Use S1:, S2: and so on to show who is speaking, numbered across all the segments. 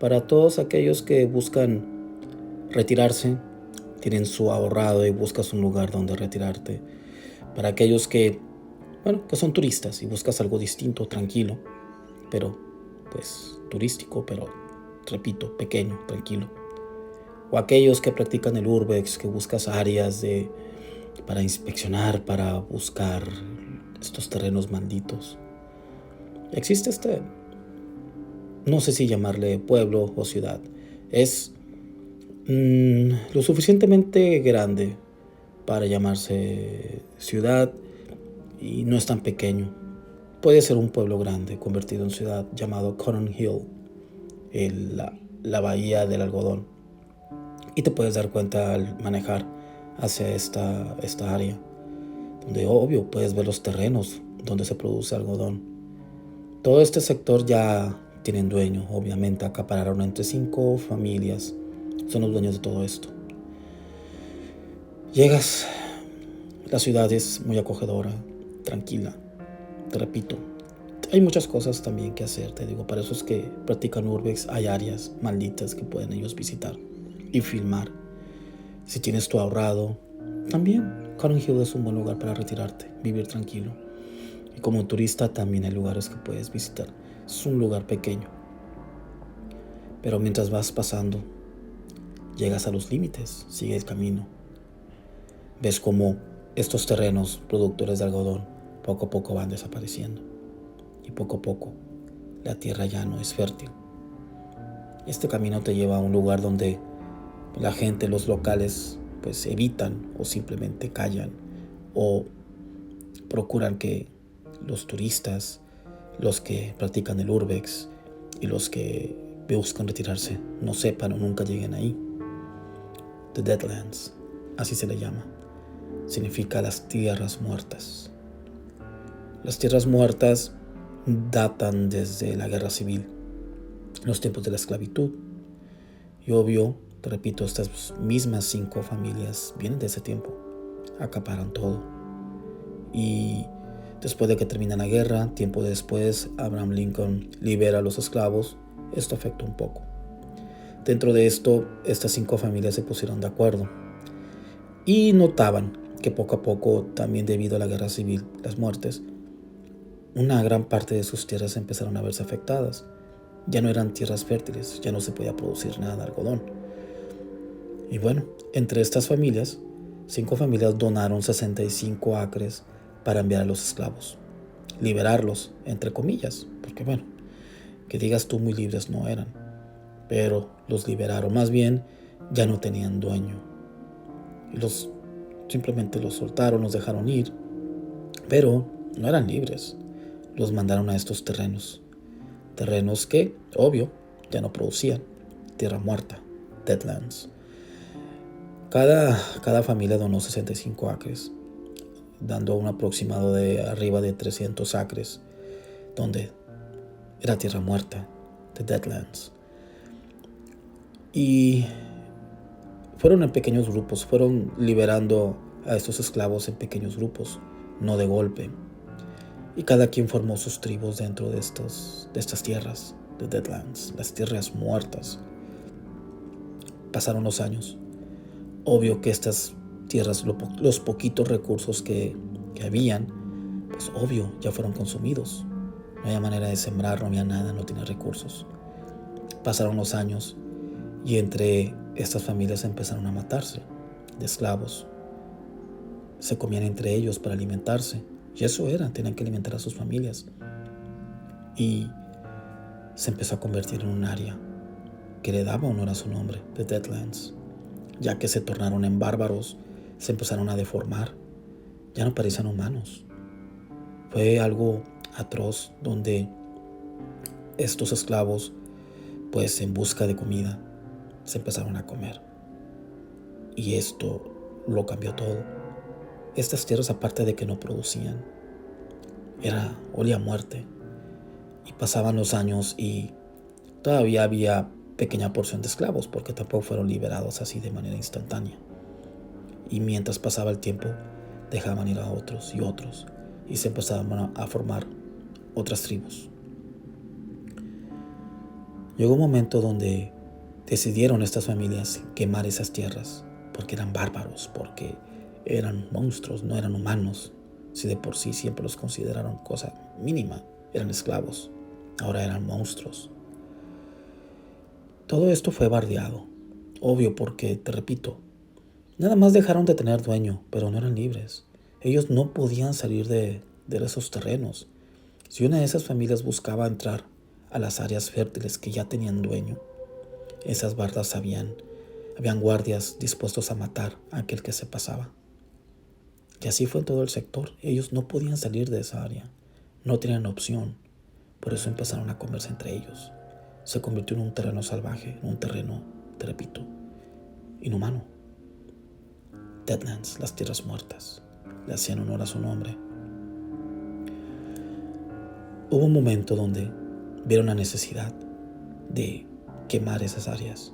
S1: para todos aquellos que buscan retirarse, tienen su ahorrado y buscas un lugar donde retirarte. Para aquellos que son turistas y buscas algo distinto, tranquilo, pero pues turístico, pero repito, pequeño, tranquilo. O aquellos que practican el urbex, que buscas áreas para inspeccionar, para buscar estos terrenos malditos. Existe no sé si llamarle pueblo o ciudad. Es lo suficientemente grande para llamarse ciudad y no es tan pequeño. Puede ser un pueblo grande convertido en ciudad llamado Cotton Hill, la bahía del algodón. Y te puedes dar cuenta al manejar hacia esta área, donde obvio puedes ver los terrenos donde se produce algodón. Todo este sector ya tienen dueño, obviamente acapararon entre 5 familias, son los dueños de todo esto. Llegas, la ciudad es muy acogedora, tranquila, te repito, hay muchas cosas también que hacer, te digo, para eso es que practican urbex, hay áreas malditas que pueden ellos visitar y filmar. Si tienes tu ahorrado, también Cotton Hill es un buen lugar para retirarte, vivir tranquilo. Y como turista también hay lugares que puedes visitar. Es un lugar pequeño. Pero mientras vas pasando, llegas a los límites, sigue el camino. Ves cómo estos terrenos productores de algodón poco a poco van desapareciendo. Y poco a poco la tierra ya no es fértil. Este camino te lleva a un lugar donde la gente, los locales, pues evitan o simplemente callan o procuran que los turistas, los que practican el urbex y los que buscan retirarse no sepan o nunca lleguen ahí. The Deadlands, así se le llama. Significa las tierras muertas. Las tierras muertas datan desde la guerra civil, los tiempos de la esclavitud. Y obvio, te repito, estas mismas 5 familias vienen de ese tiempo, acaparan todo. Y después de que termina la guerra, tiempo después, Abraham Lincoln libera a los esclavos. Esto afectó un poco. Dentro de esto, estas 5 familias se pusieron de acuerdo y notaban que poco a poco, también debido a la guerra civil, las muertes, una gran parte de sus tierras empezaron a verse afectadas. Ya no eran tierras fértiles, ya no se podía producir nada de algodón. Y bueno, entre estas familias, 5 familias donaron 65 acres para enviar a los esclavos, liberarlos, entre comillas, porque que digas tú muy libres no eran, pero los liberaron, más bien ya no tenían dueño. Y simplemente los soltaron, los dejaron ir, pero no eran libres. Los mandaron a estos terrenos que, obvio, ya no producían, tierra muerta, Deadlands. Cada familia donó 65 acres, dando un aproximado de arriba de 300 acres, donde era tierra muerta, The Deadlands. Y fueron en pequeños grupos, fueron liberando a estos esclavos en pequeños grupos, no de golpe. Y cada quien formó sus tribus dentro de estas tierras, The Deadlands, las tierras muertas. Pasaron los años. Obvio que estas tierras, los poquitos recursos que habían, pues obvio, ya fueron consumidos. No había manera de sembrar, no había nada, no tenía recursos. Pasaron los años y entre estas familias empezaron a matarse de esclavos. Se comían entre ellos para alimentarse. Y eso tenían que alimentar a sus familias. Y se empezó a convertir en un área que le daba honor a su nombre, The Deadlands. Ya que se tornaron en bárbaros, se empezaron a deformar. Ya no parecían humanos. Fue algo atroz donde estos esclavos, pues en busca de comida, se empezaron a comer. Y esto lo cambió todo. Estas tierras, aparte de que no producían, olía a muerte. Y pasaban los años y todavía había pequeña porción de esclavos, porque tampoco fueron liberados así de manera instantánea. Y mientras pasaba el tiempo, dejaban ir a otros y otros, y se empezaban a formar otras tribus. Llegó un momento donde decidieron estas familias quemar esas tierras porque eran bárbaros, porque eran monstruos, no eran humanos. Si de por sí siempre los consideraron cosa mínima, eran esclavos, ahora eran monstruos. Todo esto fue bardeado, obvio porque, te repito, nada más dejaron de tener dueño, pero no eran libres. Ellos no podían salir de esos terrenos. Si una de esas familias buscaba entrar a las áreas fértiles que ya tenían dueño, esas bardas habían guardias dispuestos a matar a aquel que se pasaba. Y así fue en todo el sector. Ellos no podían salir de esa área, no tenían opción. Por eso empezaron a comerse entre ellos. Se convirtió en un terreno salvaje, en un terreno, te repito, inhumano. Deadlands, las tierras muertas, le hacían honor a su nombre. Hubo un momento donde vieron la necesidad de quemar esas áreas.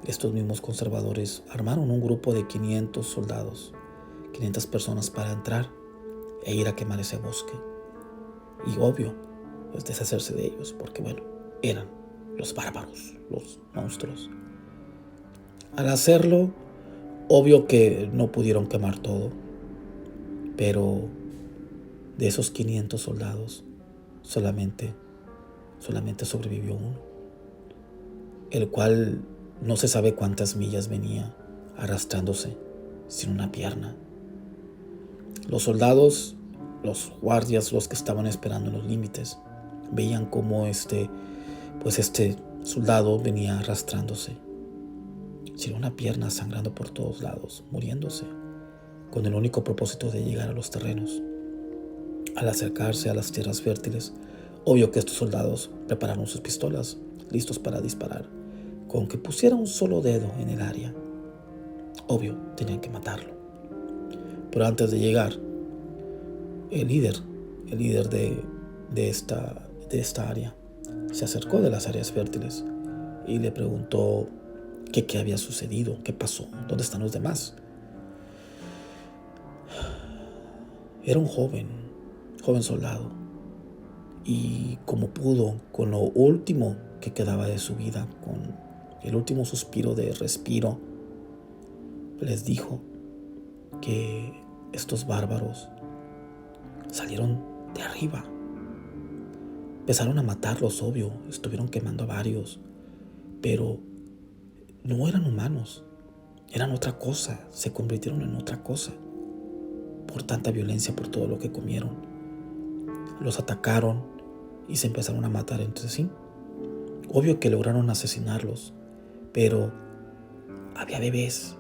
S1: Estos mismos conservadores armaron un grupo de 500 soldados, 500 personas para entrar e ir a quemar ese bosque. Y obvio, pues deshacerse de ellos, porque bueno, eran los bárbaros, los monstruos. Al hacerlo, obvio que no pudieron quemar todo, pero de esos 500 soldados, solamente sobrevivió uno, el cual no se sabe cuántas millas venía arrastrándose sin una pierna. Los soldados, los guardias, los que estaban esperando en los límites, veían cómo este soldado venía arrastrándose sin una pierna, sangrando por todos lados, muriéndose, con el único propósito de llegar a los terrenos. Al acercarse a las tierras fértiles, obvio que estos soldados prepararon sus pistolas, listos para disparar. Con que pusiera un solo dedo en el área, obvio, tenían que matarlo. Pero antes de llegar, el líder de esta área se acercó de las áreas fértiles y le preguntó qué había sucedido, qué pasó, dónde están los demás. Era un joven soldado, y como pudo, con lo último que quedaba de su vida, con el último suspiro de respiro, les dijo que estos bárbaros salieron de arriba. Empezaron a matarlos, obvio, estuvieron quemando a varios, pero no eran humanos, eran otra cosa, se convirtieron en otra cosa por tanta violencia, por todo lo que comieron. Los atacaron y se empezaron a matar entre sí. Obvio que lograron asesinarlos, pero había bebés,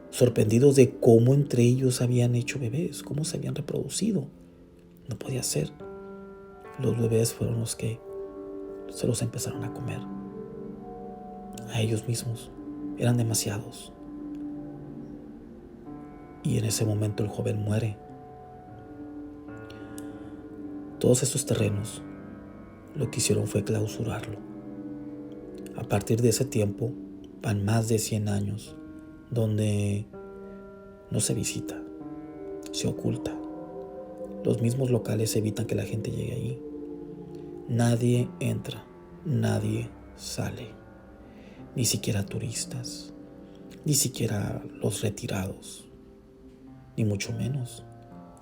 S1: sorprendidos de cómo entre ellos habían hecho bebés, cómo se habían reproducido. No podía ser. Los bebés fueron los que se los empezaron a comer a ellos mismos. Eran demasiados. Y en ese momento el joven muere. Todos estos terrenos lo que hicieron fue clausurarlo. A partir de ese tiempo van más de 100 años donde no se visita, se oculta. Los mismos locales evitan que la gente llegue allí. Nadie entra, nadie sale, ni siquiera turistas, ni siquiera los retirados, ni mucho menos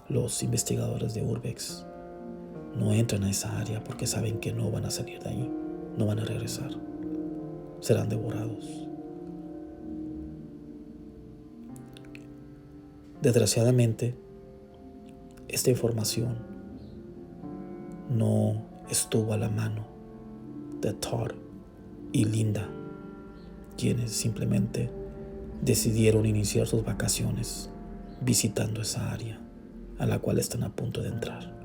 S1: los investigadores de Urbex. No entran a esa área porque saben que no van a salir de ahí, no van a regresar, serán devorados. Desgraciadamente, esta información no estuvo a la mano de Todd y Linda, quienes simplemente decidieron iniciar sus vacaciones visitando esa área a la cual están a punto de entrar.